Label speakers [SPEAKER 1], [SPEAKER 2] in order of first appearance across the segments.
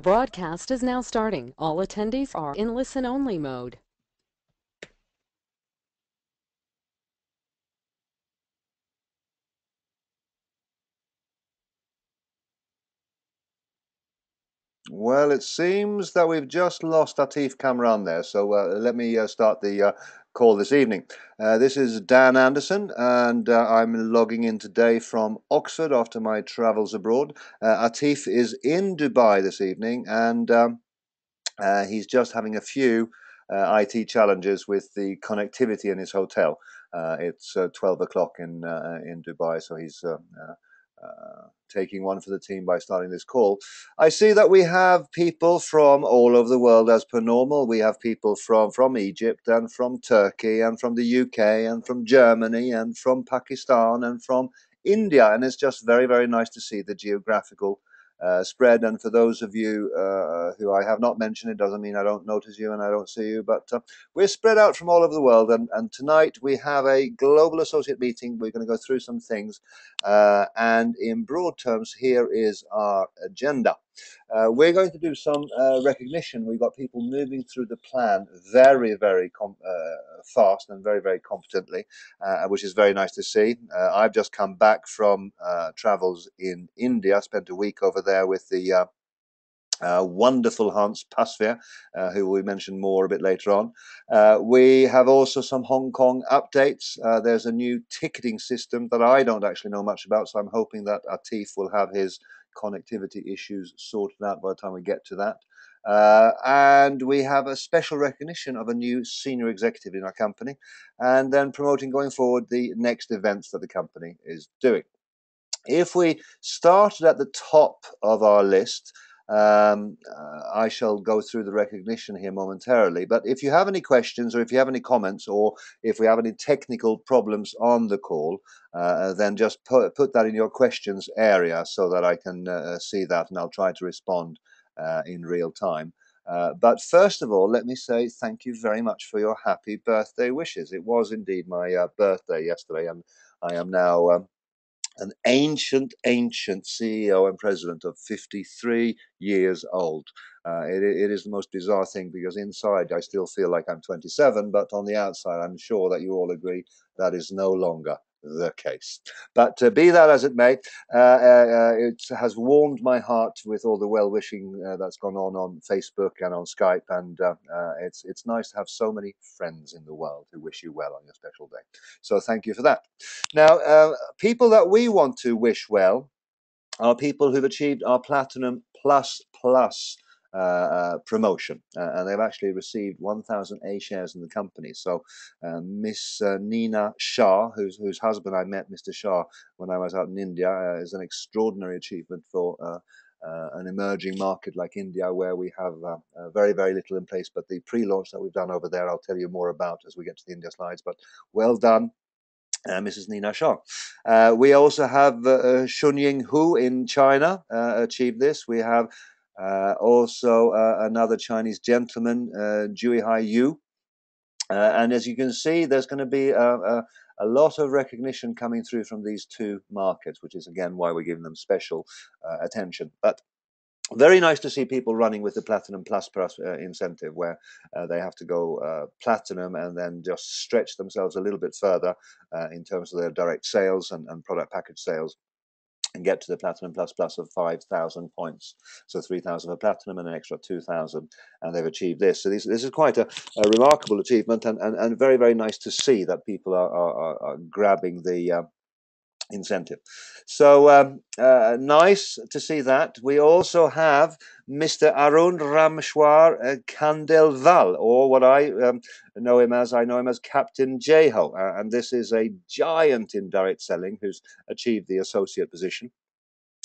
[SPEAKER 1] Broadcast is now starting. All attendees are in listen-only mode.
[SPEAKER 2] Well, it seems that we've just lost Atif Kamran there, so let me start the call this evening. This is Dan Anderson, and I'm logging in today from Oxford after my travels abroad. Atif is in Dubai this evening, and he's just having a few IT challenges with the connectivity in his hotel. It's 12 o'clock in Dubai, so he's taking one for the team by starting this call. I see that we have people from all over the world as per normal. We have people from Egypt and from Turkey and from the UK and from Germany and from Pakistan and from India. And it's just very, very nice to see the geographical spread. And for those of you who I have not mentioned, it doesn't mean I don't notice you and I don't see you, but we're spread out from all over the world. And tonight we have a global associate meeting. We're going to go through some things. And in broad terms, here is our agenda. We're going to do some recognition. We've got people moving through the plan very, very fast and very, very competently, which is very nice to see. I've just come back from travels in India, spent a week over there with the wonderful Hans Pasveer, who we mention more a bit later on. We have also some Hong Kong updates. There's a new ticketing system that I don't actually know much about, so I'm hoping that Atif will have his connectivity issues sorted out by the time we get to that. And we have a special recognition of a new senior executive in our company, and then promoting going forward the next events that the company is doing. If we started at the top of our list, I shall go through the recognition here momentarily. But if you have any questions or if you have any comments or if we have any technical problems on the call, then just put that in your questions area so that I can see that, and I'll try to respond in real time. But first of all, let me say thank you very much for your happy birthday wishes. It was indeed my birthday yesterday, and I am now an ancient CEO and president of 53 years old. It is the most bizarre thing because inside I still feel like I'm 27, but on the outside, I'm sure that you all agree that is no longer the case. But be that as it may, it has warmed my heart with all the well-wishing that's gone on Facebook and on Skype, and it's nice to have so many friends in the world who wish you well on your special day. So thank you for that. Now, people that we want to wish well are people who've achieved our Platinum Plus Plus promotion, and they've actually received 1,000 A shares in the company. So, Miss Nina Shah, whose husband I met, Mr. Shah, when I was out in India, is an extraordinary achievement for an emerging market like India, where we have very, very little in place. But the pre-launch that we've done over there, I'll tell you more about as we get to the India slides. But well done, Mrs. Nina Shah. We also have Shunying Hu in China achieved this. We have also another Chinese gentleman, Juihai Yu. And as you can see, there's going to be a lot of recognition coming through from these two markets, which is again why we're giving them special attention. But very nice to see people running with the Platinum Plus Plus incentive, where they have to go platinum and then just stretch themselves a little bit further in terms of their direct sales and product package sales, and get to the Platinum Plus Plus of 5,000 points. So 3,000 for Platinum and an extra 2,000, and they've achieved this. So this is quite a remarkable achievement, and very, very nice to see that people are grabbing the incentive. So nice to see that. We also have Mr. Arun Rameshwar Khandelwal, or what I know him as, Captain Jeho. And this is a giant in direct selling who's achieved the associate position.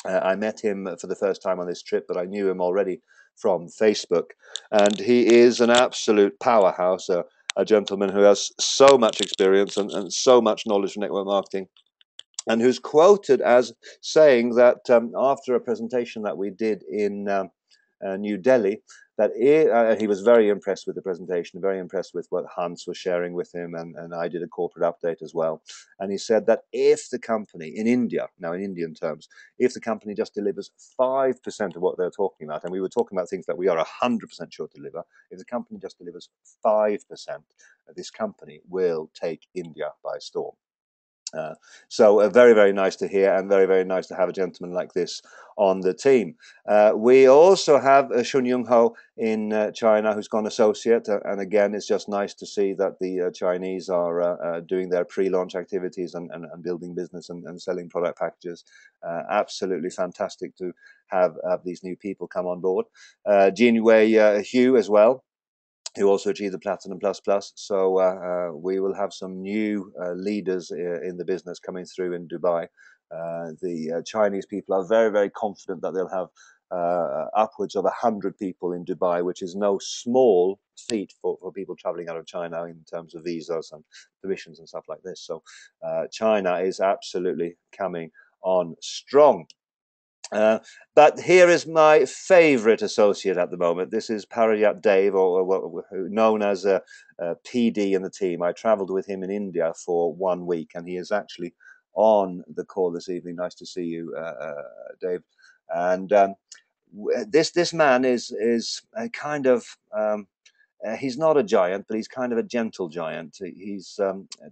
[SPEAKER 2] I met him for the first time on this trip, but I knew him already from Facebook. And he is an absolute powerhouse, a gentleman who has so much experience and so much knowledge of network marketing, and who's quoted as saying that after a presentation that we did in New Delhi, that he was very impressed with the presentation, very impressed with what Hans was sharing with him, and I did a corporate update as well. And he said that if the company in India, now in Indian terms, if the company just delivers 5% of what they're talking about, and we were talking about things that we are 100% sure to deliver, if the company just delivers 5%, this company will take India by storm. So very, very nice to hear, and very, very nice to have a gentleman like this on the team. We also have Shun Yung Ho in China, who's gone associate, and again, it's just nice to see that the Chinese are doing their pre-launch activities and building business and selling product packages. Absolutely fantastic to have these new people come on board. Jin Wei Hu as well, who also achieved the Platinum Plus Plus. So we will have some new leaders in the business coming through in Dubai. The Chinese people are very, very confident that they'll have upwards of 100 people in Dubai, which is no small feat for people traveling out of China in terms of visas and permissions and stuff like this. So China is absolutely coming on strong. But here is my favorite associate at the moment. This is Parayat Dave, or known as PD in the team. I traveled with him in India for 1 week, and he is actually on the call this evening. Nice to see you, Dave. And this man is a kind of he's not a giant, but he's kind of a gentle giant. He's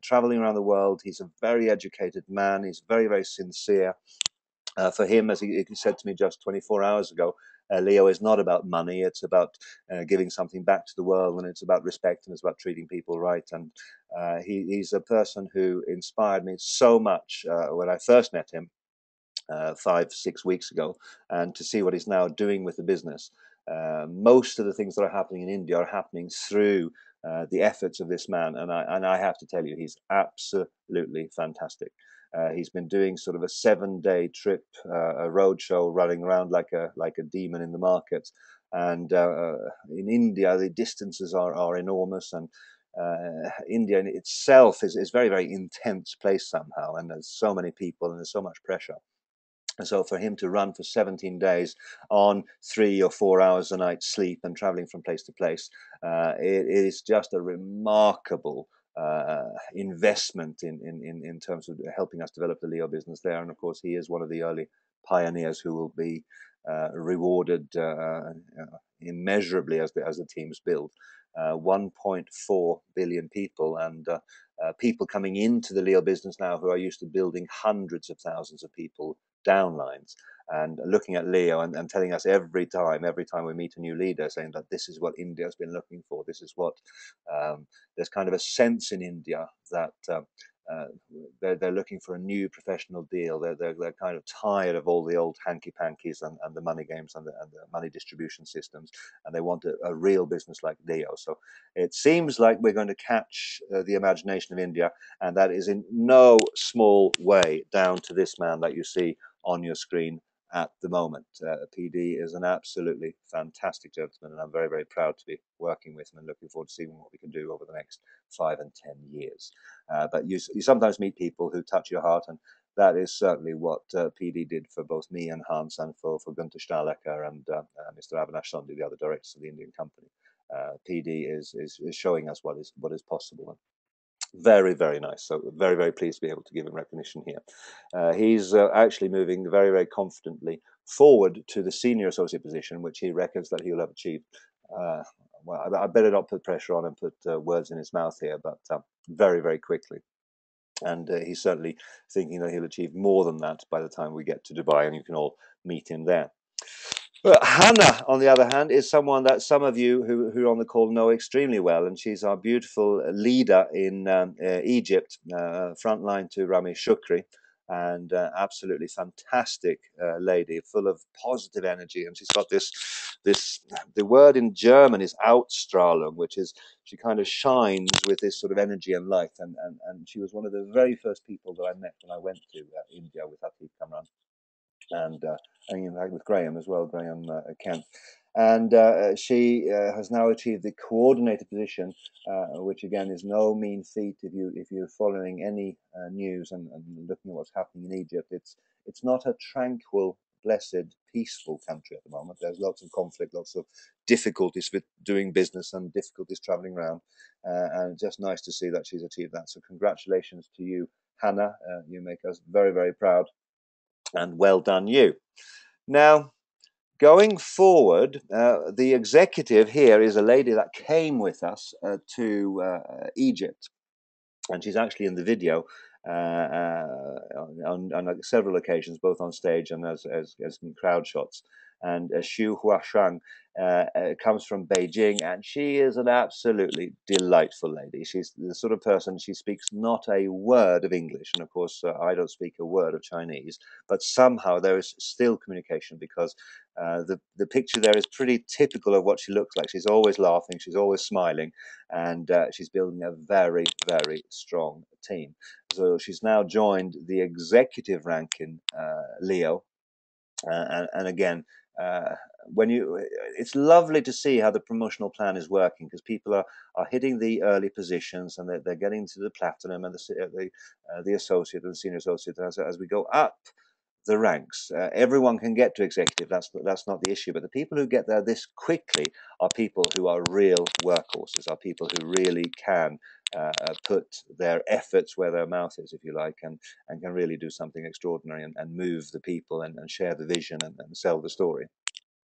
[SPEAKER 2] traveling around the world. He's a very educated man. He's very, very sincere. For him, as he said to me just 24 hours ago, Leo is not about money. It's about giving something back to the world, and it's about respect, and it's about treating people right. And he's a person who inspired me so much when I first met him 5-6 weeks ago, and to see what he's now doing with the business. Most of the things that are happening in India are happening through the efforts of this man, and I have to tell you, he's absolutely fantastic. He's been doing sort of a 7-day trip, a road show, running around like a demon in the market. And in India, the distances are enormous, and India in itself is very, very intense place somehow, and there's so many people and there's so much pressure. And so for him to run for 17 days on 3 or 4 hours a night sleep and traveling from place to place, it is just a remarkable investment in terms of helping us develop the Leo business there. And of course, he is one of the early pioneers who will be rewarded immeasurably as the teams build. 1.4 billion people, and people coming into the Leo business now who are used to building hundreds of thousands of people downlines, and looking at Leo and telling us every time we meet a new leader, saying that this is what India has been looking for. This is what there's kind of a sense in India that they're looking for a new professional deal. They're kind of tired of all the old hanky pankies and the money games and the money distribution systems, and they want a real business like Leo. So it seems like we're going to catch the imagination of India, and that is in no small way down to this man that you see on your screen at the moment. PD is an absolutely fantastic gentleman, and I'm very, very proud to be working with him and looking forward to seeing what we can do over the next 5 and 10 years. But you sometimes meet people who touch your heart, and that is certainly what PD did for both me and Hans, and for Gunther Stahlecker and Mr. Avinash Sundhi, the other directors of the Indian company. PD is showing us what is possible. Very, very nice. So very, very pleased to be able to give him recognition here. He's actually moving very, very confidently forward to the senior associate position, which he reckons that he'll have achieved. Well, I better not put pressure on and put words in his mouth here, but very, very quickly. And he's certainly thinking that he'll achieve more than that by the time we get to Dubai, and you can all meet him there. Hannah, on the other hand, is someone that some of you who are on the call know extremely well, and she's our beautiful leader in Egypt, frontline to Ramesh Shukri, and absolutely fantastic lady, full of positive energy. And she's got this, the word in German is Ausstrahlung, which is she kind of shines with this sort of energy and light. And she was one of the very first people that I met when I went to India with Atif Kamran, and in fact with Graham as well, Graham Kent. And she has now achieved the coordinator position, which again is no mean feat. If you're following any news and looking at what's happening in Egypt, it's not a tranquil blessed, peaceful country at the moment. There's lots of conflict, lots of difficulties with doing business and difficulties traveling around. And just nice to see that she's achieved that. So congratulations to you, Hannah. You make us very, very proud, and well done you. Now, going forward, the executive here is a lady that came with us to Egypt, and she's actually in the video on several occasions, both on stage and as in crowd shots. And Xu Huashang comes from Beijing, and she is an absolutely delightful lady. She's the sort of person, she speaks not a word of English, and of course I don't speak a word of Chinese, but somehow there is still communication, because the picture there is pretty typical of what she looks like. She's always laughing, she's always smiling, and she's building a very, very strong team. So she's now joined the executive rank in Leo, and again, when it's lovely to see how the promotional plan is working, because people are hitting the early positions, and they're getting to the platinum and the associate and the senior associate. As we go up the ranks, everyone can get to executive. That's not the issue. But the people who get there this quickly are people who are real workhorses, are people who really can put their efforts where their mouth is, if you like, and can really do something extraordinary, and move the people, and share the vision, and sell the story.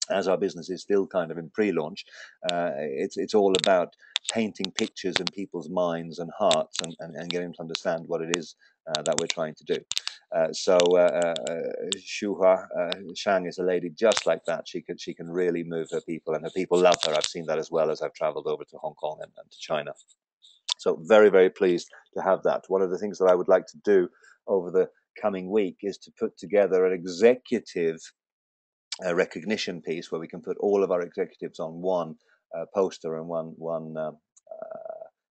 [SPEAKER 2] As our business is still kind of in pre-launch, it's all about painting pictures in people's minds and hearts, and getting them to understand what it is that we're trying to do. So Shuha Shang is a lady just like that. She can really move her people, and her people love her. I've seen that as well as I've traveled over to Hong Kong and to China. So very, very pleased to have that. One of the things that I would like to do over the coming week is to put together an executive recognition piece where we can put all of our executives on one poster and one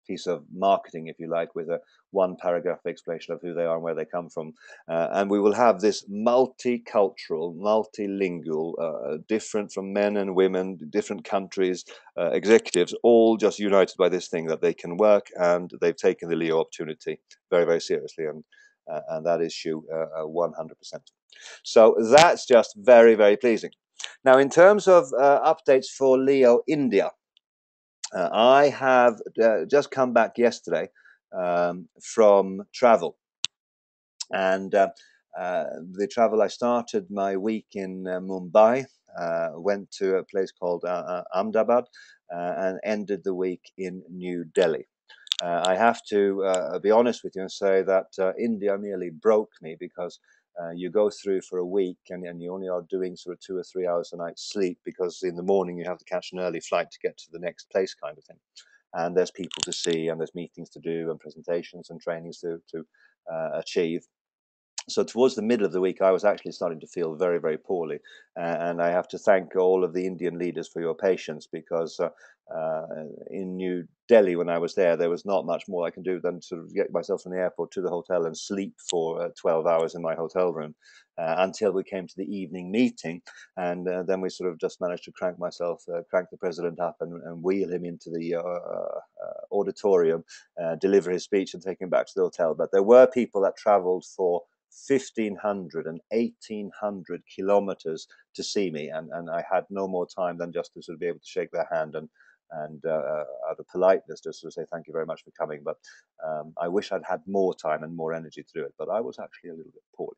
[SPEAKER 2] piece of marketing, if you like, with a one paragraph explanation of who they are and where they come from. And we will have this multicultural, multilingual, different from men and women, different countries, executives, all just united by this thing that they can work, and they've taken the Leo opportunity very, very seriously. And that is Xu 100%. So that's just very, very pleasing. Now, in terms of updates for Leo India, I have just come back yesterday from travel. And the travel, I started my week in Mumbai, went to a place called Ahmedabad, and ended the week in New Delhi. I have to be honest with you and say that India nearly broke me, because you go through for a week, and you only are doing sort of 2 or 3 hours a night sleep, because in the morning you have to catch an early flight to get to the next place, kind of thing. And there's people to see, and there's meetings to do, and presentations and trainings to achieve. So towards the middle of the week, I was actually starting to feel very, very poorly. And I have to thank all of the Indian leaders for your patience, because in New Delhi, when I was there was not much more I can do than sort of get myself from the airport to the hotel and sleep for 12 hours in my hotel room until we came to the evening meeting. And then we sort of just managed to crank the president up, and wheel him into the auditorium, deliver his speech, and take him back to the hotel. But there were people that traveled for 1,500 and 1,800 kilometers to see me, and I had no more time than just to sort of be able to shake their hand, and out of politeness, just to say thank you very much for coming. But I wish I'd had more time and more energy to do it, but I was actually a little bit poorly.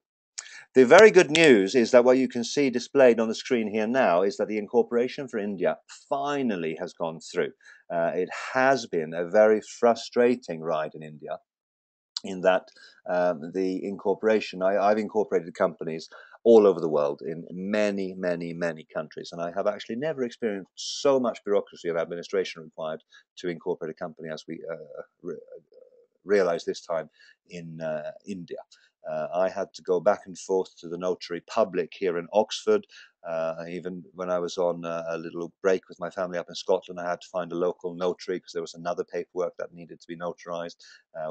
[SPEAKER 2] The very good news is that what you can see displayed on the screen here now is that the incorporation for India finally has gone through. It has been a very frustrating ride in India, in that the incorporation, I've incorporated companies all over the world in many, many, many countries, and I have actually never experienced so much bureaucracy and administration required to incorporate a company as we realized this time in India. I had to go back and forth to the notary public here in Oxford. Even when I was on a little break with my family up in Scotland, I had to find a local notary, because there was another paperwork that needed to be notarized.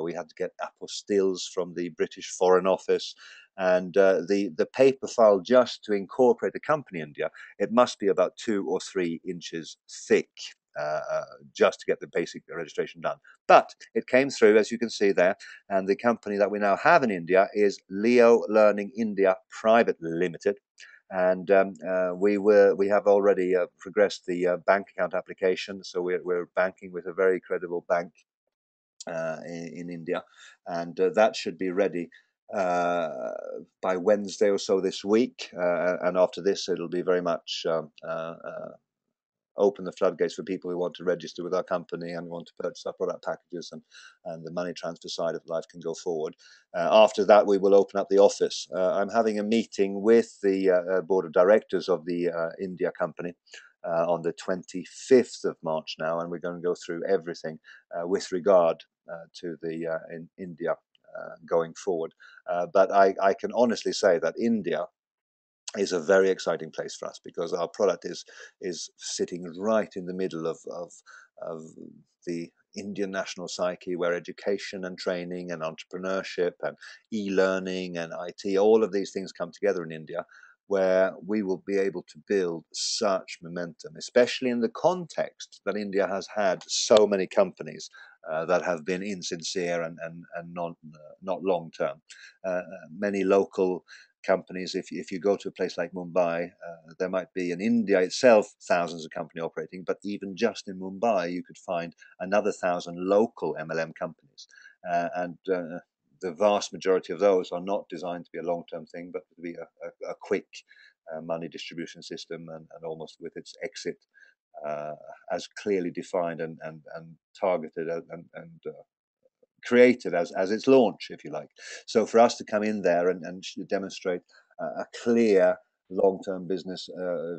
[SPEAKER 2] We had to get apostilles from the British Foreign Office, and the paper file just to incorporate a company in India, it must be about 2 or 3 inches thick. Just to get the basic registration done. But it came through, as you can see there, and the company that we now have in India is Leo Learning India Private Limited. And we have already progressed the bank account application, so we're banking with a very credible bank in India, and that should be ready by Wednesday or so this week. And after this, it'll be very much open the floodgates for people who want to register with our company and want to purchase our product packages, and the money transfer side of life can go forward. After that, we will open up the office. I'm having a meeting with the board of directors of the India company on the 25th of March now, and we're going to go through everything with regard to the in India going forward. But I can honestly say that India is a very exciting place for us, because our product is sitting right in the middle of the Indian national psyche, where education and training and entrepreneurship and e-learning and IT, all of these things come together in India, where we will be able to build such momentum, especially in the context that India has had so many companies that have been insincere and not long term. Many local companies. If you go to a place like Mumbai, there might be in India itself thousands of companies operating, but even just in Mumbai, you could find another 1,000 local MLM companies, and the vast majority of those are not designed to be a long-term thing, but to be a quick money distribution system, and almost with its exit as clearly defined and targeted and created as its launch, if you like. So for us to come in there and demonstrate a clear long-term business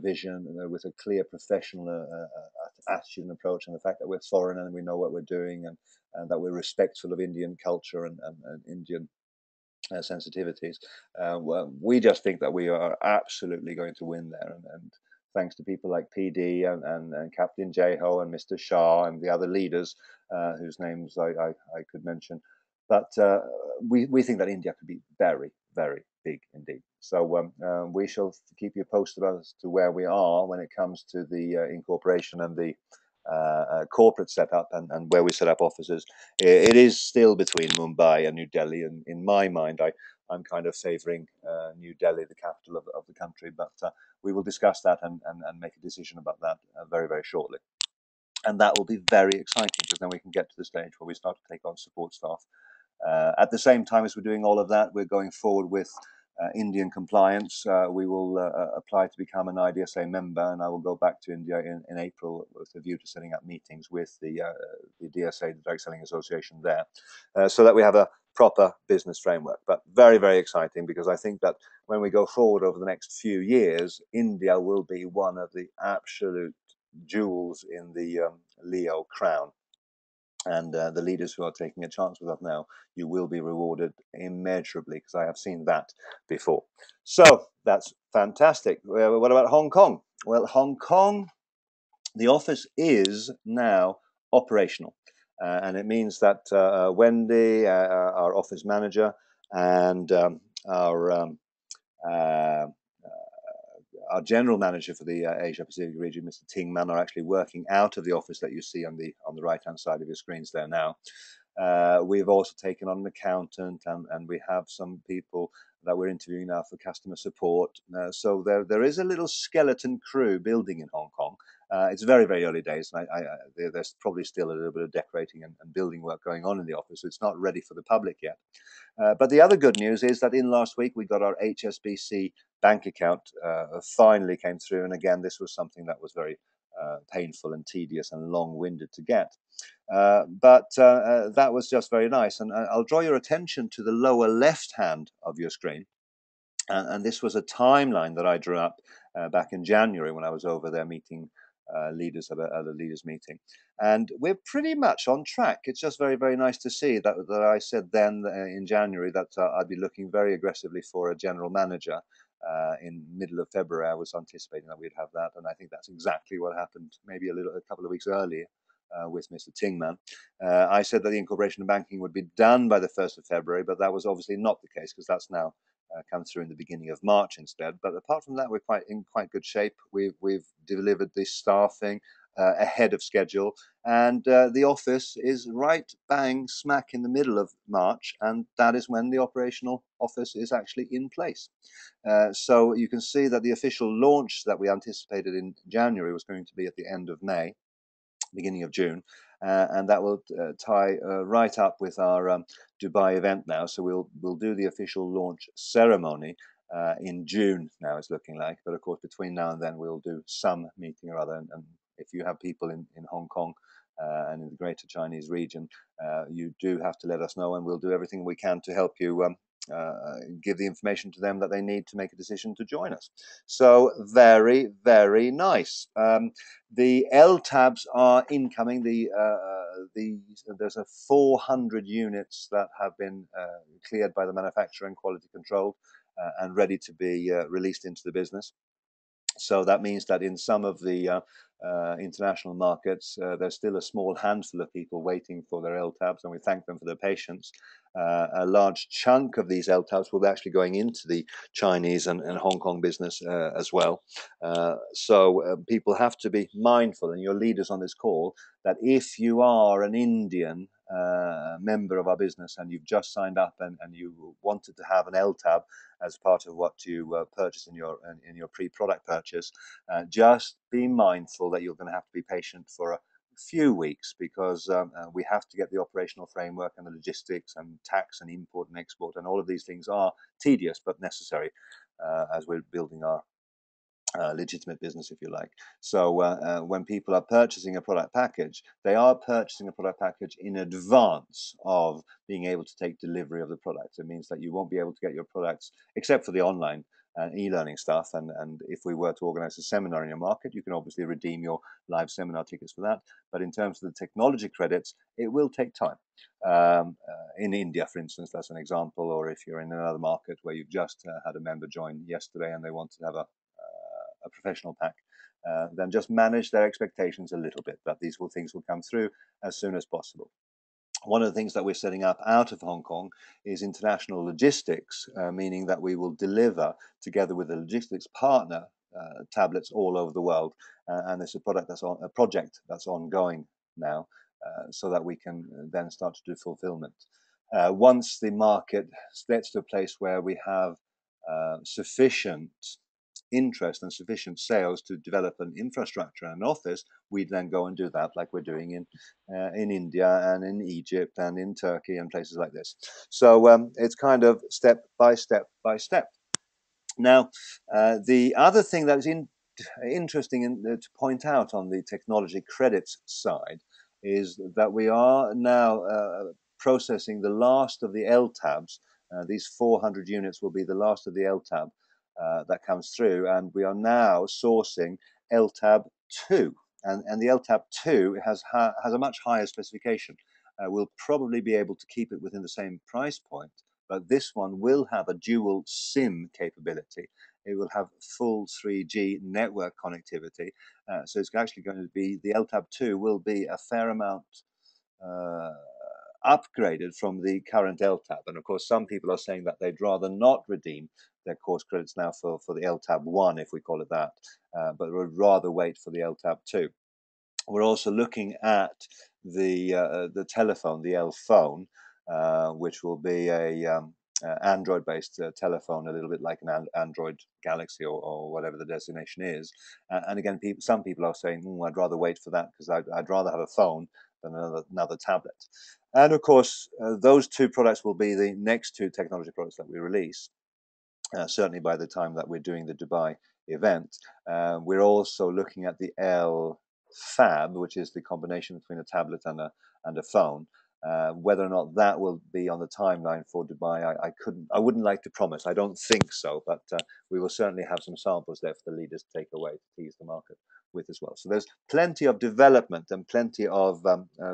[SPEAKER 2] vision with a clear professional attitude and approach, and the fact that we're foreign and we know what we're doing, and that we're respectful of Indian culture and Indian sensitivities. We just think that we are absolutely going to win there, and thanks to people like PD and Captain Jeho and Mr. Shah and the other leaders whose names I could mention. But we think that India could be very, very big indeed. So we shall keep you posted as to where we are when it comes to the incorporation and the corporate setup, and where we set up offices. It is still between Mumbai and New Delhi, and in my mind, I'm kind of favouring New Delhi, the capital of the country. But we will discuss that and make a decision about that very, very shortly. And that will be very exciting, because then we can get to the stage where we start to take on support staff. At the same time as we're doing all of that, we're going forward with Indian compliance. We will apply to become an IDSA member, and I will go back to India in April with a view to setting up meetings with the DSA, the Direct Selling Association there, so that we have a proper business framework. But very, very exciting, because I think that when we go forward over the next few years, India will be one of the absolute jewels in the Leo crown. And the leaders who are taking a chance with us now, you will be rewarded immeasurably, because I have seen that before. So that's fantastic. What about Hong Kong? Well, Hong Kong, the office is now operational. And it means that Wendy, our office manager, and uh, our general manager for the Asia Pacific region, Mr. Ting Man, are actually working out of the office that you see on the right hand side of your screens there now. We've also taken on an accountant, and we have some people that we're interviewing now for customer support. So there is a little skeleton crew building in Hong Kong. It's very, very early days, and there's probably still a little bit of decorating and building work going on in the office. So it's not ready for the public yet. But the other good news is that in last week we got our HSBC bank account finally came through, and again this was something that was very painful and tedious and long-winded to get. But that was just very nice, and I'll draw your attention to the lower left hand of your screen. And this was a timeline that I drew up back in January when I was over there meeting leaders at a leaders meeting, and we're pretty much on track. It's just very, very nice to see that I said then in January that I'd be looking very aggressively for a general manager. In middle of February, I was anticipating that we'd have that, and I think that's exactly what happened. Maybe a couple of weeks earlier. With Mr. Tingman. I said that the incorporation of banking would be done by the 1st of February, but that was obviously not the case, because that's now come through in the beginning of March instead. But apart from that, we're in quite good shape. We've delivered this staffing. ahead of schedule. And the office is right bang smack in the middle of March, and that is when the operational office is actually in place. So you can see that the official launch that we anticipated in January was going to be at the end of May, beginning of June, and that will tie right up with our Dubai event now. So we'll do the official launch ceremony in June now, it's looking like. But of course, between now and then, we'll do some meeting or other. And if you have people in Hong Kong and in the Greater Chinese region, you do have to let us know, and we'll do everything we can to help you give the information to them that they need to make a decision to join us. So very, very nice. The LTABs are incoming. There's a 400 units that have been cleared by the manufacturer and quality controlled and ready to be released into the business. So that means that in some of the international markets, there's still a small handful of people waiting for their LTABs, and we thank them for their patience. A large chunk of these LTABs will be actually going into the Chinese and Hong Kong business as well. So people have to be mindful, and your leaders on this call, that if you are an Indian member of our business and you've just signed up and you wanted to have an LTAB as part of what you purchase in your pre-product purchase, just be mindful that you're going to have to be patient for a few weeks, because we have to get the operational framework and the logistics and tax and import and export, and all of these things are tedious but necessary as we're building our legitimate business, if you like. So when people are purchasing a product package, they are purchasing a product package in advance of being able to take delivery of the product. It means that you won't be able to get your products, except for the online e-learning stuff. And if we were to organize a seminar in your market, you can obviously redeem your live seminar tickets for that. But in terms of the technology credits, it will take time. In India, for instance, that's an example, or if you're in another market where you've just had a member join yesterday and they want to have a professional pack, then just manage their expectations a little bit, that these things will come through as soon as possible. One of the things that we're setting up out of Hong Kong is international logistics, meaning that we will deliver together with a logistics partner tablets all over the world, and it's a project that's ongoing now, so that we can then start to do fulfillment. Once the market gets to a place where we have sufficient interest and sufficient sales to develop an infrastructure and an office, we then go and do that, like we're doing in India and in Egypt and in Turkey and places like this. So it's kind of step by step by step. Now, the other thing that is interesting to point out on the technology credits side is that we are now processing the last of the LTABs. These 400 units will be the last of the LTAB that comes through, and we are now sourcing LTAB 2, and the LTAB 2 has a much higher specification. We'll probably be able to keep it within the same price point, but this one will have a dual SIM capability. It will have full 3G network connectivity, so it's actually going to be, the LTAB 2 will be a fair amount upgraded from the current LTAB. And of course, some people are saying that they'd rather not redeem their course credits now for the LTAB 1, if we call it that, but would rather wait for the LTAB 2. We're also looking at the telephone, the L phone, which will be a Android-based telephone, a little bit like an Android Galaxy or whatever the designation is. And again, some people are saying, I'd rather wait for that because I'd rather have a phone than another tablet. And of course, those two products will be the next two technology products that we release, certainly by the time that we're doing the Dubai event. We're also looking at the L Fab, which is the combination between a tablet and a phone. Whether or not that will be on the timeline for Dubai, I wouldn't like to promise. I don't think so, but we will certainly have some samples there for the leaders to take away to tease the market with as well. So there's plenty of development and plenty of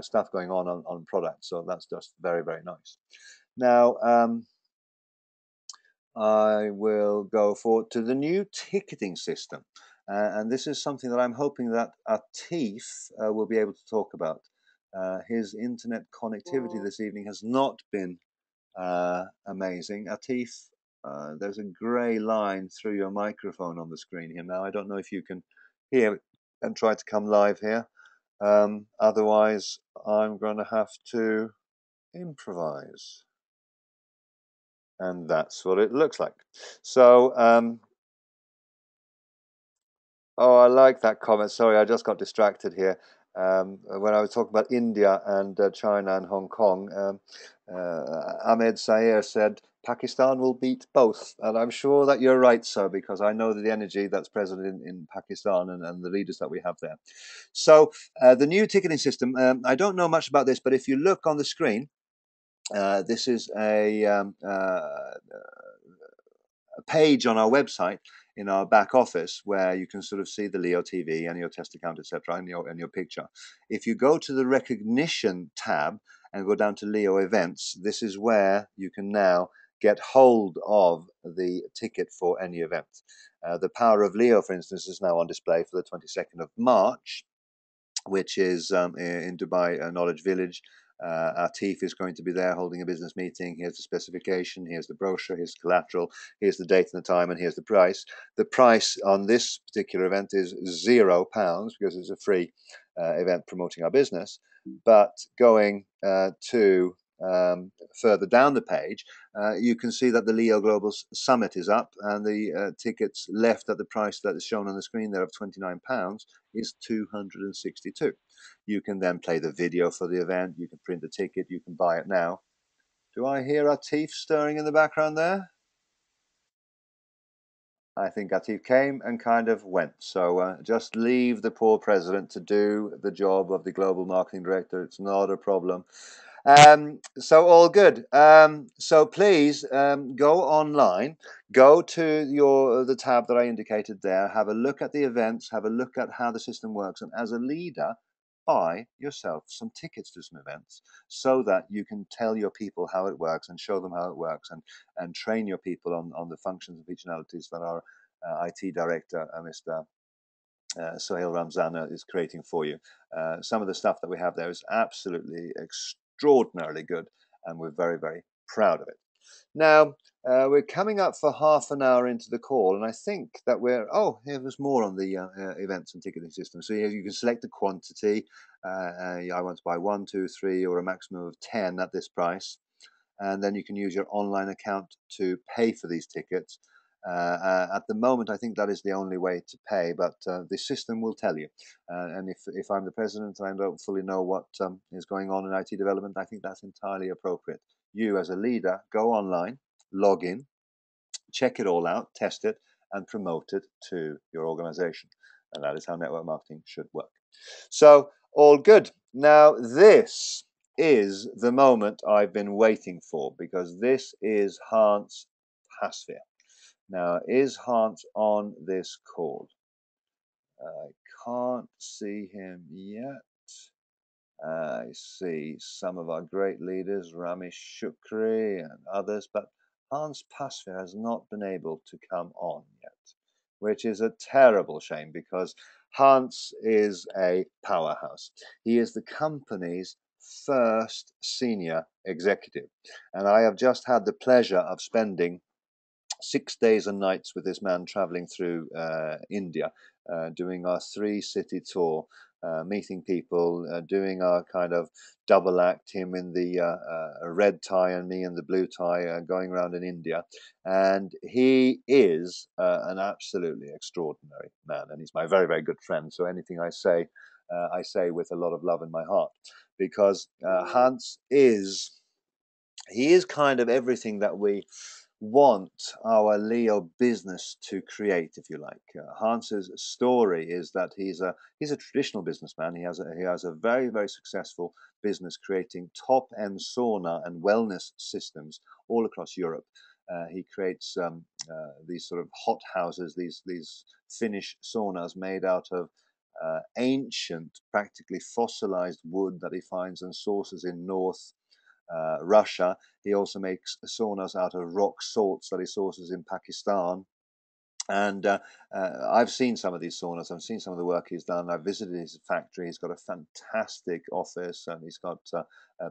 [SPEAKER 2] stuff going on products. So that's just very, very nice. Now, I will go forward to the new ticketing system. And this is something that I'm hoping that Atif will be able to talk about. His internet connectivity this evening has not been amazing. Atif, there's a grey line through your microphone on the screen here now. I don't know if you can hear and try to come live here. Otherwise, I'm going to have to improvise. And that's what it looks like. So, oh, I like that comment. Sorry, I just got distracted here. When I was talking about India and China and Hong Kong, Ahmed Sayer said Pakistan will beat both. And I'm sure that you're right, sir, because I know the energy that's present in Pakistan and the leaders that we have there. So the new ticketing system, I don't know much about this, but if you look on the screen, this is a page on our website in our back office where you can sort of see the Leo TV and your test account, etc., and your picture. If you go to the recognition tab and go down to Leo events, this is where you can now get hold of the ticket for any event. The Power of Leo, for instance, is now on display for the 22nd of March, which is in Dubai Knowledge Village. Atif is going to be there holding a business meeting. Here's the specification, here's the brochure, here's collateral, here's the date and the time, and here's the price. The price on this particular event is £0 because it's a free event promoting our business. But going to further down the page, you can see that the Leo Global Summit is up, and the tickets left at the price that is shown on the screen there of £29 is 262. You can then play the video for the event, you can print the ticket, you can buy it now. Do I hear Atif stirring in the background there? I think Atif came and kind of went. So just leave the poor president to do the job of the global marketing director. It's not a problem. So all good. So please go online, go to the tab that I indicated there, have a look at the events, have a look at how the system works, and as a leader, buy yourself some tickets to some events so that you can tell your people how it works and show them how it works and train your people on the functions and functionalities that our IT director, Mr. Sohail Ramzan is creating for you. Some of the stuff that we have there is absolutely extraordinarily good, and we're very, very proud of it. Now, we're coming up for half an hour into the call, and I think that here was more on the events and ticketing system. So you can select the quantity. I want to buy 1, 2, 3, or a maximum of 10 at this price. And then you can use your online account to pay for these tickets. At the moment, I think that is the only way to pay, but the system will tell you. And if I'm the president and I don't fully know what is going on in IT development, I think that's entirely appropriate. You, as a leader, go online, log in, check it all out, test it, and promote it to your organization. And that is how network marketing should work. So, all good. Now, this is the moment I've been waiting for, because this is Hans Pasveer. Now, is Hans on this call? I can't see him yet. I see some of our great leaders, Ramesh Shukri and others, but Hans Pasveer has not been able to come on yet, which is a terrible shame because Hans is a powerhouse. He is the company's first senior executive, and I have just had the pleasure of spending 6 days and nights with this man traveling through India, doing our 3-city tour, meeting people, doing our kind of double act, him in the red tie and me in the blue tie, going around in India. And he is an absolutely extraordinary man, and he's my very, very good friend. So anything I say with a lot of love in my heart, because Hans is kind of everything that we want our Leo business to create, if you like. Hans's story is that he's a traditional businessman. He has a very, very successful business creating top-end sauna and wellness systems all across Europe. He creates these sort of hot houses, these Finnish saunas made out of ancient, practically fossilized wood that he finds and sources in North Russia. He also makes saunas out of rock salts that he sources in Pakistan. And I've seen some of these saunas. I've seen some of the work he's done. I've visited his factory. He's got a fantastic office, and he's got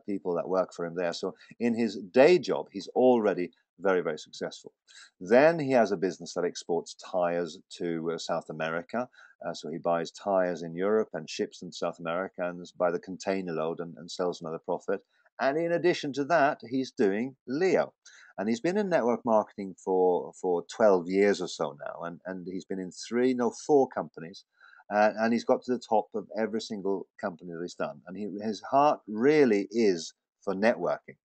[SPEAKER 2] people that work for him there. So in his day job, he's already very, very successful. Then he has a business that exports tires to South America. So he buys tires in Europe and ships them to South America and by the container load and sells another profit. And in addition to that, he's doing Leo. And he's been in network marketing for 12 years or so now. And he's been in four companies. And he's got to the top of every single company that he's done. And his heart really is for networking.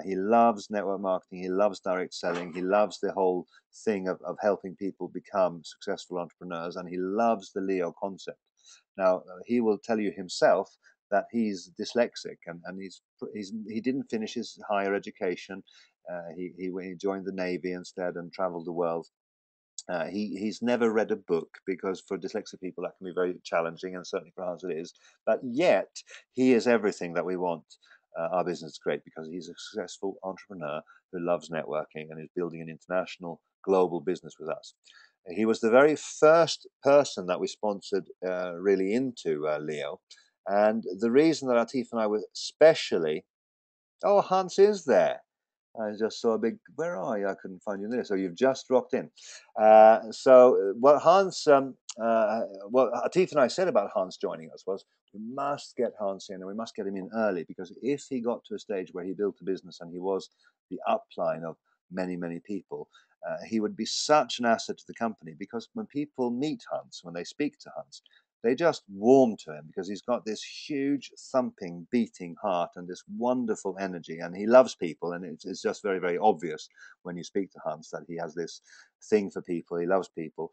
[SPEAKER 2] He loves network marketing. He loves direct selling. He loves the whole thing of helping people become successful entrepreneurs. And he loves the Leo concept. Now, he will tell you himself that he's dyslexic and he didn't finish his higher education. He joined the Navy instead and traveled the world. He's never read a book because for dyslexic people that can be very challenging, and certainly for us it is. But yet he is everything that we want our business to create, because he's a successful entrepreneur who loves networking and is building an international global business with us. He was the very first person that we sponsored really into Leo. And the reason that Atif and I were especially, oh, Hans is there. I just saw a big, where are you? I couldn't find you there. So you've just dropped in. So what Atif and I said about Hans joining us was, we must get Hans in and we must get him in early, because if he got to a stage where he built a business and he was the upline of many, many people, he would be such an asset to the company, because when people meet Hans, when they speak to Hans, they just warm to him because he's got this huge thumping, beating heart and this wonderful energy, and he loves people. And it's just very, very obvious when you speak to Hans that he has this thing for people. He loves people.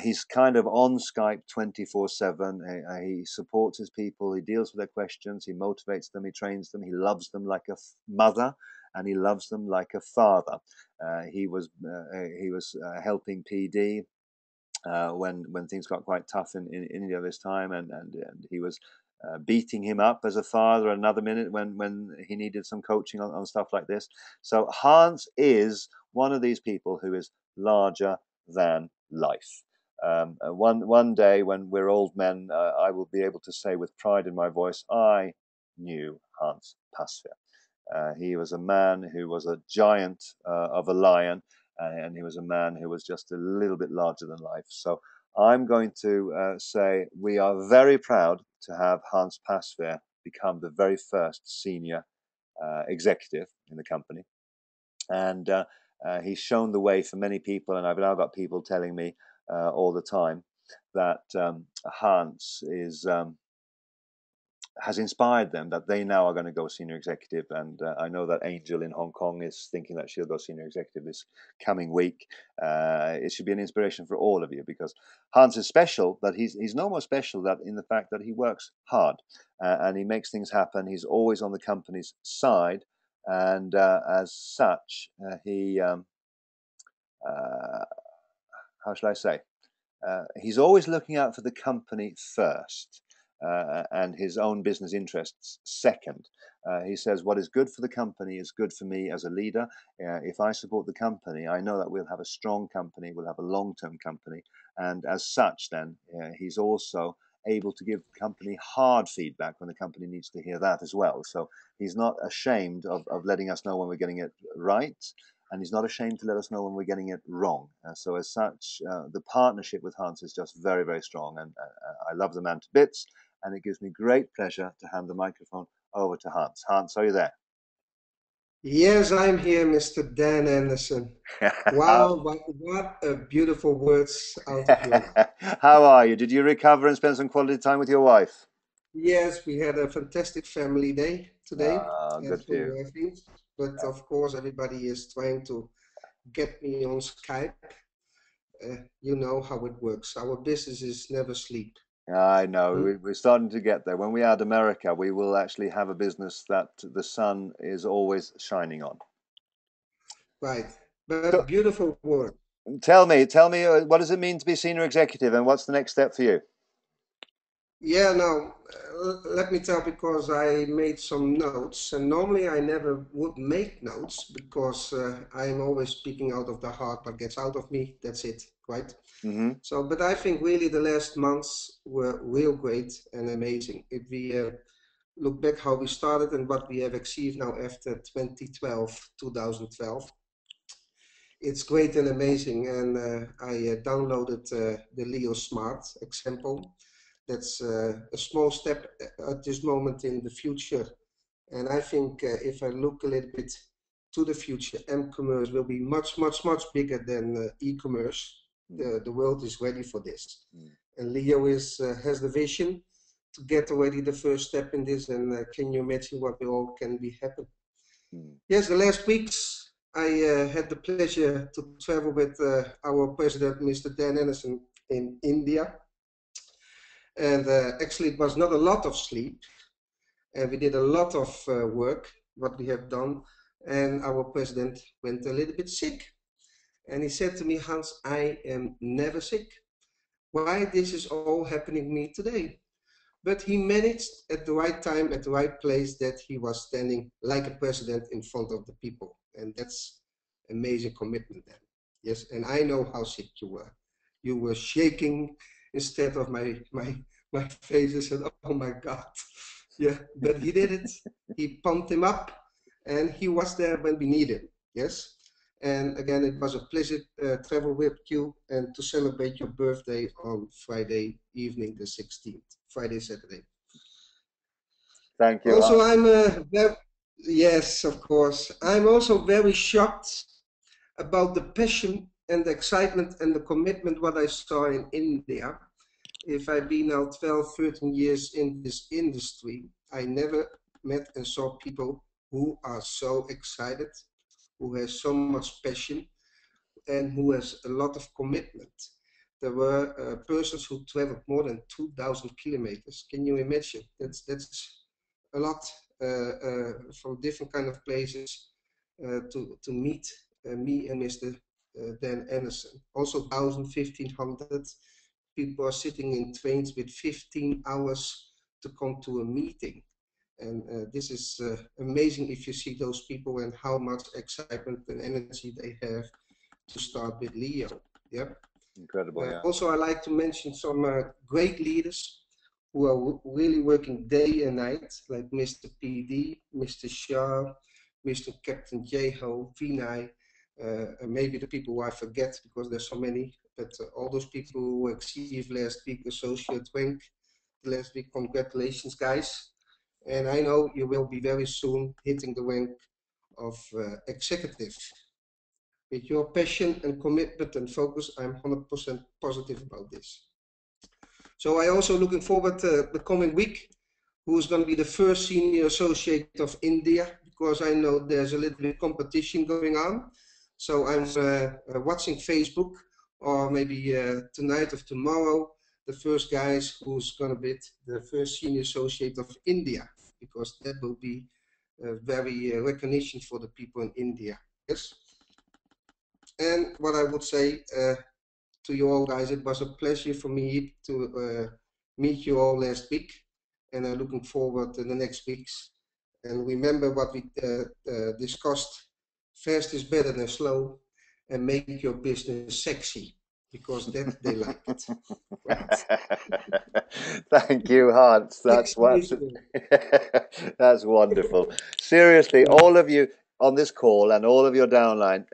[SPEAKER 2] He's kind of on Skype 24/7. He supports his people. He deals with their questions. He motivates them. He trains them. He loves them like a mother, and he loves them like a father. He was helping PD when things got quite tough in India this time, and he was beating him up as a father another minute when he needed some coaching on stuff like this. So Hans is one of these people who is larger than life. One day when we're old men, I will be able to say with pride in my voice, I knew Hans Pasveer. He was a man who was a giant of a lion, and he was a man who was just a little bit larger than life. So I'm going to say we are very proud to have Hans Pasveer become the very first senior executive in the company. And he's shown the way for many people, and I've now got people telling me all the time that Hans has inspired them, that they now are going to go senior executive. And I know that Angel in Hong Kong is thinking that she'll go senior executive this coming week. It should be an inspiration for all of you, because Hans is special, but he's no more special that in the fact that he works hard and he makes things happen. He's always on the company's side, and as such, how shall I say? He's always looking out for the company first, and his own business interests second. He says, what is good for the company is good for me as a leader. If I support the company, I know that we'll have a strong company, we'll have a long-term company. And as such, then, he's also able to give the company hard feedback when the company needs to hear that as well. So he's not ashamed of letting us know when we're getting it right, and he's not ashamed to let us know when we're getting it wrong. So as such, the partnership with Hans is just very, very strong, and I love the man to bits, and it gives me great pleasure to hand the microphone over to Hans. Hans, are you there?
[SPEAKER 3] Yes, I'm here, Mr. Dan Anderson. Wow, what a beautiful words out of your mouth.
[SPEAKER 2] How are you? Did you recover and spend some quality time with your wife?
[SPEAKER 3] Yes, we had a fantastic family day today,
[SPEAKER 2] Good
[SPEAKER 3] as
[SPEAKER 2] for
[SPEAKER 3] we
[SPEAKER 2] you.
[SPEAKER 3] were things. But of course, everybody is trying to get me on Skype. You know how it works. Our business is never sleep.
[SPEAKER 2] I know,
[SPEAKER 3] Hmm?
[SPEAKER 2] we're starting to get there. When we add America, we will actually have a business that the sun is always shining on.
[SPEAKER 3] Right.
[SPEAKER 2] So
[SPEAKER 3] But beautiful word.
[SPEAKER 2] tell me, what does it mean to be senior executive, and what's the next step for you?
[SPEAKER 3] Yeah, now let me tell, because I made some notes, and normally I never would make notes because I'm always speaking out of the heart, what gets out of me, that's it, right?
[SPEAKER 2] Mm-hmm.
[SPEAKER 3] So, but I think really the last months were real great and amazing. If we look back how we started and what we have achieved now after 2012, it's great and amazing. And I downloaded the Leo Smart example. That's a small step at this moment in the future. And I think if I look a little bit to the future, m-commerce will be much, much, much bigger than e-commerce. The world is ready for this. And Leo has the vision to get already the first step in this. And can you imagine what we all can be happen? Yes, the last weeks I had the pleasure to travel with our president, Mr. Dan Anderson, in India. And actually, it was not a lot of sleep. And we did a lot of work, what we have done. And our president went a little bit sick. And he said to me, Hans, I am never sick. Why this is all happening to me today? But he managed at the right time, at the right place, that he was standing like a president in front of the people. And that's amazing commitment then. Yes, and I know how sick you were. You were shaking instead of my face. I said, oh my God. Yeah, but he did it. He pumped him up and he was there when we needed him. Yes. And again, it was a pleasure travel with you and to celebrate your birthday on Friday evening, the 16th, Friday, Saturday.
[SPEAKER 2] Thank you.
[SPEAKER 3] Also, yes, of course. I'm also very shocked about the passion and the excitement and the commitment what I saw in India. If I've been now 12, 13 years in this industry, I never met and saw people who are so excited, who has so much passion, and who has a lot of commitment. There were persons who traveled more than 2,000 kilometers. Can you imagine? That's a lot from different kind of places to meet me and Mr. Dan Anderson. Also 1,000, 1,500 people are sitting in trains with 15 hours to come to a meeting. And this is amazing if you see those people and how much excitement and energy they have to start with Leo. Yep.
[SPEAKER 2] Incredible. Yeah.
[SPEAKER 3] Also, I like to mention some great leaders who are really working day and night, like Mr. PD, Mr. Shah, Mr. Captain Jeho, Vinay, and maybe the people who I forget because there's so many, but all those people who achieved last week associate rank last week, congratulations, guys. And I know you will be very soon hitting the rank of executive. With your passion and commitment and focus, I'm 100% positive about this. So I also looking forward to the coming week, who's going to be the first senior associate of India, because I know there's a little bit of competition going on. So I'm watching Facebook, or maybe tonight or tomorrow, the first guys who's going to be the first senior associate of India, because that will be very recognition for the people in India. Yes. And what I would say to you all guys, it was a pleasure for me to meet you all last week, and I'm looking forward to the next weeks. And remember what we discussed: fast is better than slow, and make your business sexy, because then they like it. Right?
[SPEAKER 2] Thank you, Hans. That's that's wonderful. Seriously, all of you on this call and all of your downline,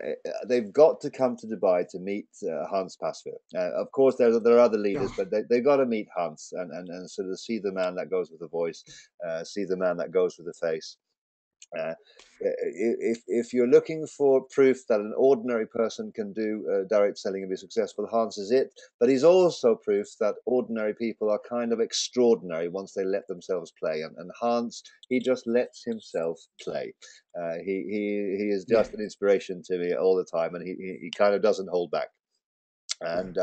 [SPEAKER 2] they've got to come to Dubai to meet Hans Pasveer. Of course, there are other leaders, but they've got to meet Hans and sort of see the man that goes with the voice, see the man that goes with the face. If you're looking for proof that an ordinary person can do direct selling and be successful, Hans is it. But he's also proof that ordinary people are kind of extraordinary once they let themselves play. And Hans, he just lets himself play. He is just an inspiration to me all the time, and he kind of doesn't hold back. And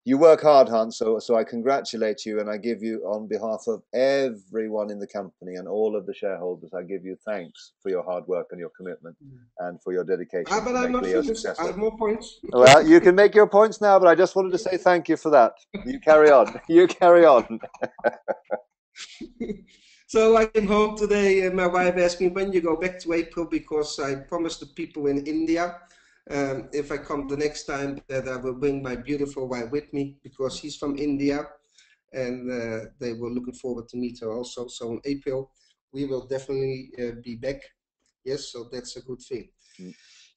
[SPEAKER 2] you work hard, Hans, so I congratulate you, and I give you, on behalf of everyone in the company and all of the shareholders, I give you thanks for your hard work and your commitment and for your dedication
[SPEAKER 3] but
[SPEAKER 2] to
[SPEAKER 3] I'm
[SPEAKER 2] make
[SPEAKER 3] not
[SPEAKER 2] Leo
[SPEAKER 3] finished.
[SPEAKER 2] successful.
[SPEAKER 3] I have more points.
[SPEAKER 2] Well, you can make your points now, but I just wanted to say thank you for that. You carry on. You carry on.
[SPEAKER 3] So I came home today and my wife asked me when you go back to April, because I promised the people in India if I come the next time that I will bring my beautiful wife with me, because she's from India, and they were looking forward to meet her also. So in April we will definitely be back. Yes, so that's a good thing.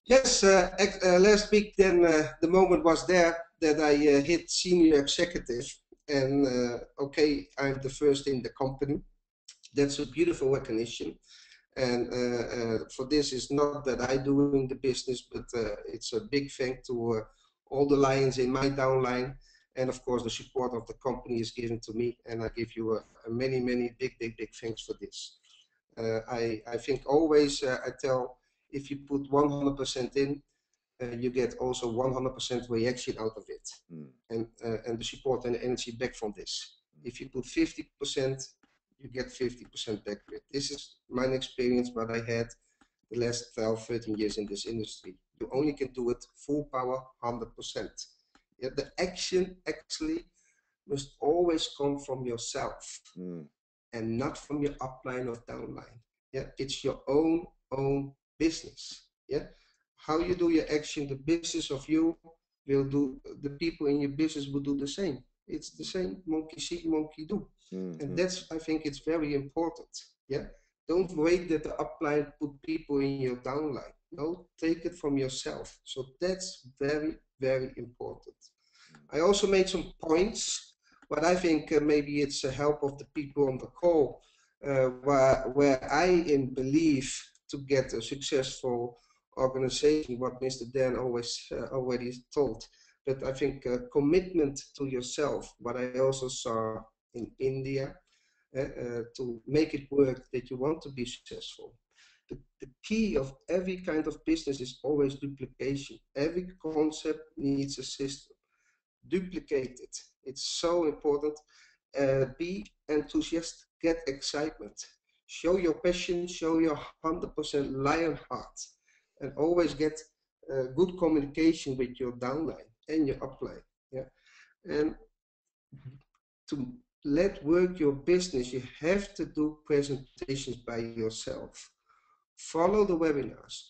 [SPEAKER 3] Yes, last week then the moment was there that I hit senior executive, and okay, I'm the first in the company. That's a beautiful recognition, and for this is not that I doing the business, but it's a big thank to all the lions in my downline, and of course the support of the company is given to me, and I give you a many big thanks for this. I think always I tell, if you put 100% in, you get also 100% reaction out of it, and the support and energy back from this. If you put 50%, you get 50% back with. This is my experience, what I had the last 12, 13 years in this industry. You only can do it full power, 100%. Yeah, the action actually must always come from yourself and not from your upline or downline. Yeah, it's your own business. Yeah, how you do your action, the business of you will do. The people in your business will do the same. It's the same. Monkey see, monkey do, and that's, I think it's very important. Yeah, don't wait that the upline put people in your downline. No, take it from yourself. So that's very important. I also made some points, but I think maybe it's a help of the people on the call, where I believe to get a successful organization, what Mr. Dan always already told. But I think commitment to yourself, what I also saw in India, to make it work, that you want to be successful. The key of every kind of business is always duplication. Every concept needs a system. Duplicate it. It's so important. Be enthusiastic, get excitement. Show your passion, show your 100% lion heart, and always get good communication with your downline and your upline. Yeah, and to let work your business, you have to do presentations by yourself. Follow the webinars.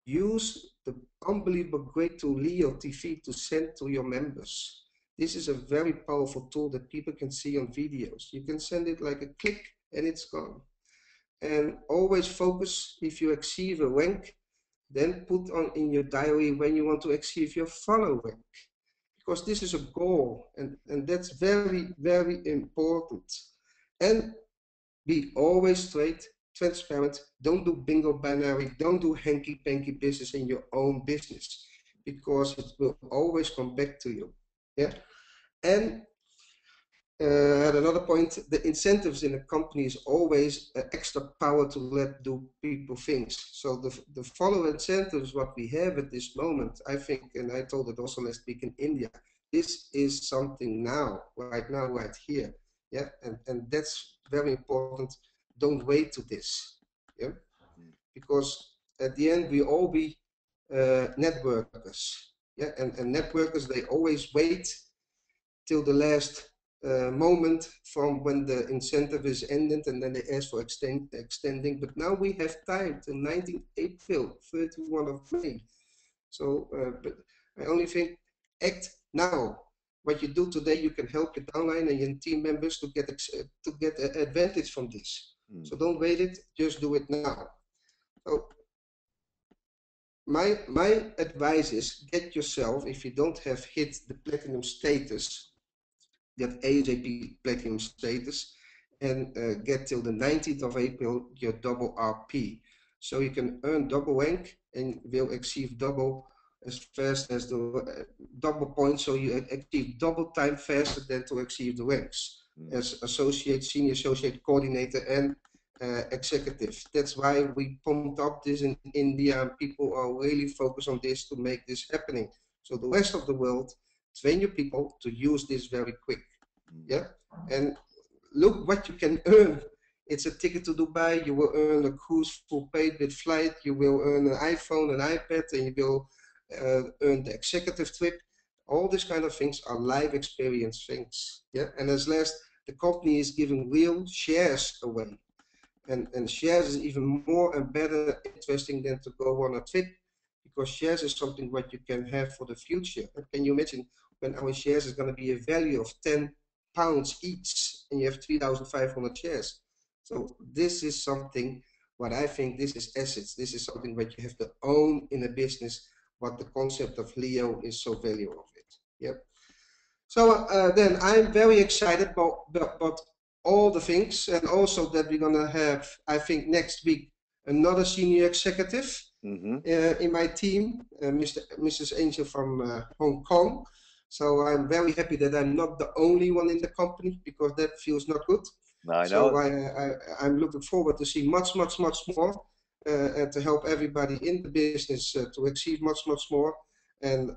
[SPEAKER 3] Use the unbelievable great tool Leo TV to send to your members. This is a very powerful tool that people can see on videos. You can send it like a click and it's gone. And always focus, if you achieve a rank, then put on in your diary when you want to achieve your follow rank. Because this is a goal, and that's very important. And be always straight, transparent. Don't do bingo binary. Don't do hanky-panky business in your own business, because it will always come back to you. Yeah. And at another point, the incentives in a company is always extra power to let do people things. So the follow incentives what we have at this moment, I think, and I told it also last week in India, this is something now, right here. Yeah, and that's very important. Don't wait to this. Yeah, because at the end we all be networkers. Yeah, and networkers, they always wait till the last moment from when the incentive is ended, and then they ask for extending. But now we have time till 19 April, 31 of May. So, but I only think, act now. What you do today, you can help your downline and your team members to get advantage from this. So don't wait it, just do it now. So my advice is, get yourself, if you don't have hit the platinum status, get ASAP platinum status, and get till the 19th of April your double RP. So you can earn double rank and will achieve double as fast as the double points. So you achieve double time faster than to achieve the ranks as associate, senior associate, coordinator, and executive. That's why we pumped up this in India, and people are really focused on this to make this happening. So the rest of the world, train your people to use this very quick. Yeah, and look what you can earn. It's a ticket to Dubai. You will earn a cruise full paid with flight. You will earn an iPhone, an iPad, and you will earn the executive trip. All these kind of things are live experience things. Yeah, and as last, the company is giving real shares away, and shares is even more and better interesting than to go on a trip, because shares is something what you can have for the future. Can you imagine when our shares is going to be a value of £10 each, and you have 3,500 shares? So this is something But I think this is assets. This is something that you have to own in a business. What the concept of Leo is so valuable of it. Yep. So then I'm very excited about all the things, and also that we're gonna have, I think, next week another senior executive
[SPEAKER 2] Mm-hmm.
[SPEAKER 3] in my team, Mrs. Angel from Hong Kong. So I'm very happy that I'm not the only one in the company, because that feels not good.
[SPEAKER 2] I
[SPEAKER 3] So
[SPEAKER 2] know.
[SPEAKER 3] I'm looking forward to see much more, and to help everybody in the business to achieve much more. And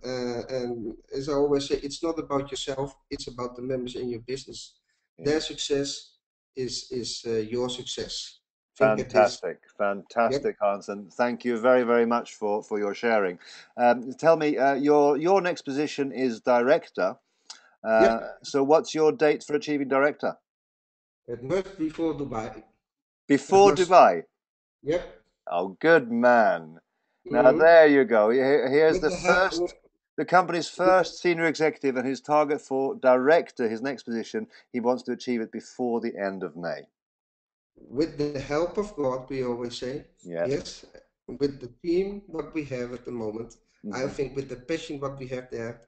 [SPEAKER 3] as I always say, it's not about yourself; it's about the members in your business.
[SPEAKER 2] Yeah.
[SPEAKER 3] Their success is your success. Think at this.
[SPEAKER 2] Fantastic,
[SPEAKER 3] Yep.
[SPEAKER 2] fantastic, Hans, and thank you very much for your sharing. Tell me, your next position is director.
[SPEAKER 3] Yep.
[SPEAKER 2] So what's your date for achieving director?
[SPEAKER 3] It must be for Dubai. It
[SPEAKER 2] Before
[SPEAKER 3] must.
[SPEAKER 2] Dubai.
[SPEAKER 3] Yep.
[SPEAKER 2] Oh, good man. Now
[SPEAKER 3] Mm-hmm.
[SPEAKER 2] there you go. Here's
[SPEAKER 3] With
[SPEAKER 2] the
[SPEAKER 3] the help.
[SPEAKER 2] the company's
[SPEAKER 3] With,
[SPEAKER 2] first senior executive, and his target for director, his next position, he wants to achieve it before the end of May.
[SPEAKER 3] with the help of God, we always say,
[SPEAKER 2] Yes.
[SPEAKER 3] yes. With the team what we have at the moment, I
[SPEAKER 2] Mm-hmm.
[SPEAKER 3] think with the passion what we have there,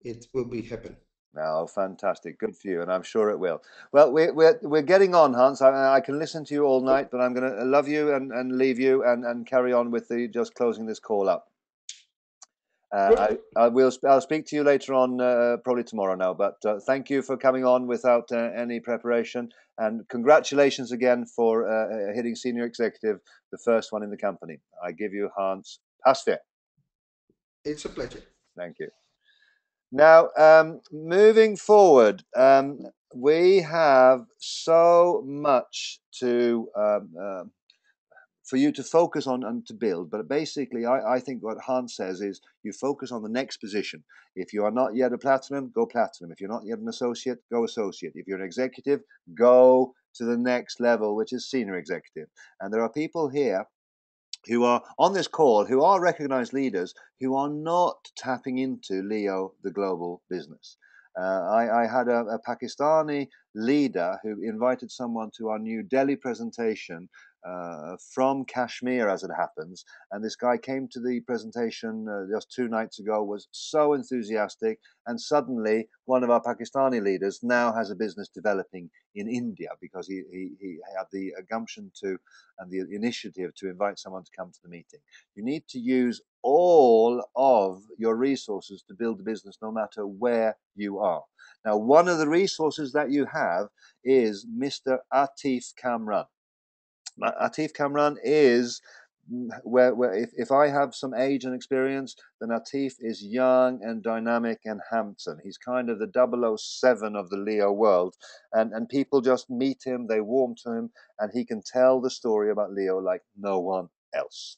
[SPEAKER 3] it will be happen.
[SPEAKER 2] Oh, fantastic. Good for you, and I'm sure it will. Well, we're getting on, Hans. I can listen to you all night, but I'm going to love you and leave you and carry on with the just closing this call up.
[SPEAKER 3] Good.
[SPEAKER 2] I'll speak to you later on, probably tomorrow now. But thank you for coming on without any preparation, and congratulations again for hitting senior executive, the first one in the company. I give you Hans Pasveer.
[SPEAKER 3] It's a pleasure.
[SPEAKER 2] Thank you. Now, moving forward, we have so much to for you to focus on and to build. But basically, I think what Hans says is you focus on the next position. If you are not yet a platinum, go platinum. If you're not yet an associate, go associate. If you're an executive, go to the next level, which is senior executive. And there are people here who are on this call who are recognized leaders who are not tapping into Leo, the global business. I had a Pakistani leader who invited someone to our new Delhi presentation from Kashmir, as it happens. And this guy came to the presentation just 2 nights ago, was so enthusiastic. And suddenly, one of our Pakistani leaders now has a business developing in India because he had the gumption to and the initiative to invite someone to come to the meeting. You need to use all of your resources to build a business, no matter where you are. Now, one of the resources that you have is Mr. Atif Kamran. Atif Kamran is where if I have some age and experience, then Atif is young and dynamic and handsome. He's kind of the 007 of the Leo world, and people just meet him, they warm to him, and he can tell the story about Leo like no one else.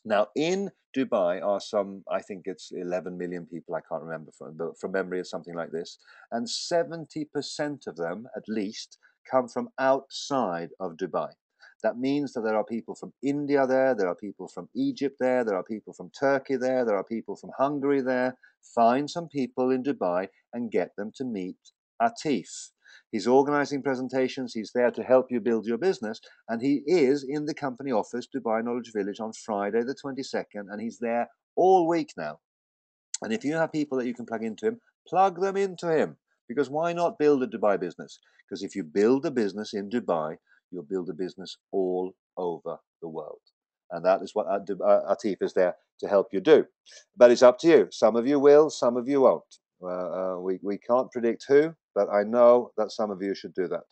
[SPEAKER 2] Now, in Dubai are some, I think it's 11 million people, I can't remember from memory, or something like this, and 70% of them, at least, come from outside of Dubai. That means that there are people from India there are people from Egypt there are people from Turkey there are people from Hungary there. Find some people in Dubai and get them to meet Atif. He's organizing presentations, he's there to help you build your business, and he is in the company office, Dubai Knowledge Village, on Friday the 22nd, and he's there all week now. And if you have people that you can plug into him, plug them into him. Because why not build a Dubai business? Because if you build a business in Dubai, you'll build a business all over the world. And that is what Atif is there to help you do. But it's up to you. Some of you will, some of you won't. We can't predict who, but I know that some of you should do that.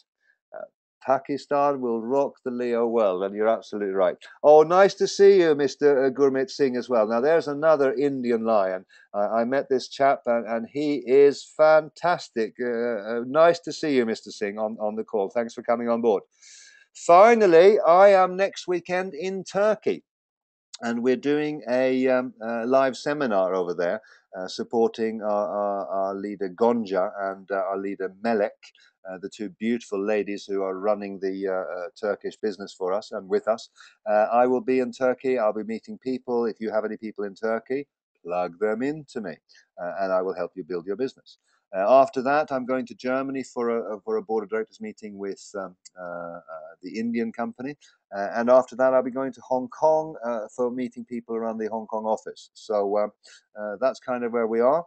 [SPEAKER 2] Pakistan will rock the Leo world, and you're absolutely right. Oh, nice to see you, Mr. Gurmeet Singh, as well. Now, there's another Indian lion. I met this chap, and he is fantastic. Nice to see you, Mr. Singh, on the call. Thanks for coming on board. Finally, I am next weekend in Turkey, and we're doing a live seminar over there, supporting our leader Gonja and our leader Melek, the two beautiful ladies who are running the Turkish business for us and with us. I will be in Turkey. I'll be meeting people. If you have any people in Turkey, plug them into me, and I will help you build your business. After that, I'm going to Germany for a board of directors meeting with the Indian company. And after that, I'll be going to Hong Kong for meeting people around the Hong Kong office. So that's kind of where we are.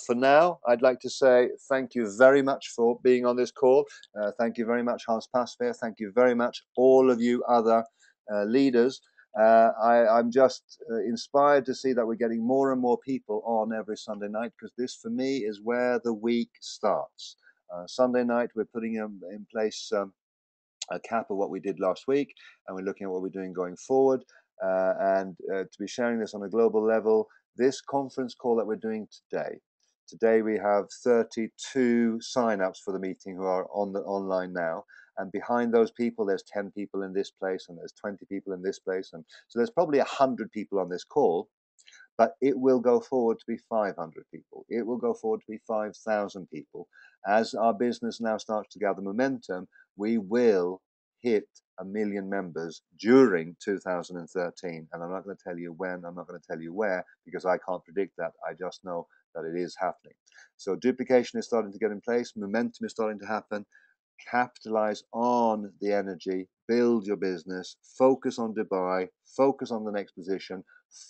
[SPEAKER 2] For now, I'd like to say thank you very much for being on this call. Thank you very much, Hans Passfair. Thank you very much, all of you other leaders. I'm just inspired to see that we're getting more and more people on every Sunday night, because this, for me, is where the week starts. Sunday night, we're putting in place a cap of what we did last week, and we're looking at what we're doing going forward. And to be sharing this on a global level, this conference call that we're doing today. Today we have 32 sign-ups for the meeting who are on the online now, and behind those people there's 10 people in this place, and there's 20 people in this place, and so there's probably 100 people on this call. But it will go forward to be 500 people. It will go forward to be 5,000 people. As our business now starts to gather momentum, we will hit 1 million members during 2013. And I'm not going to tell you when, I'm not going to tell you where, because I can't predict that. I just know that it is happening. So duplication is starting to get in place. Momentum is starting to happen. Capitalize on the energy, build your business, focus on Dubai, focus on the next position,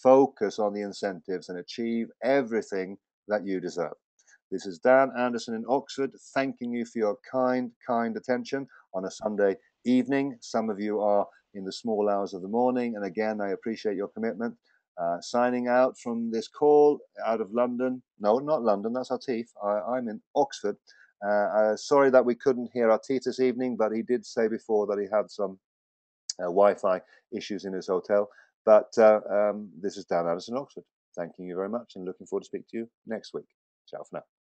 [SPEAKER 2] focus on the incentives, and achieve everything that you deserve. This is Dan Anderson in Oxford, thanking you for your kind attention on a Sunday evening. Some of you are in the small hours of the morning, and again, I appreciate your commitment. Signing out from this call out of London. No, not London, that's Atif. I'm in Oxford. Sorry that we couldn't hear Atif this evening, but he did say before that he had some Wi-Fi issues in his hotel. But this is Dan Anderson, Oxford. Thanking you very much and looking forward to speak to you next week. Ciao for now.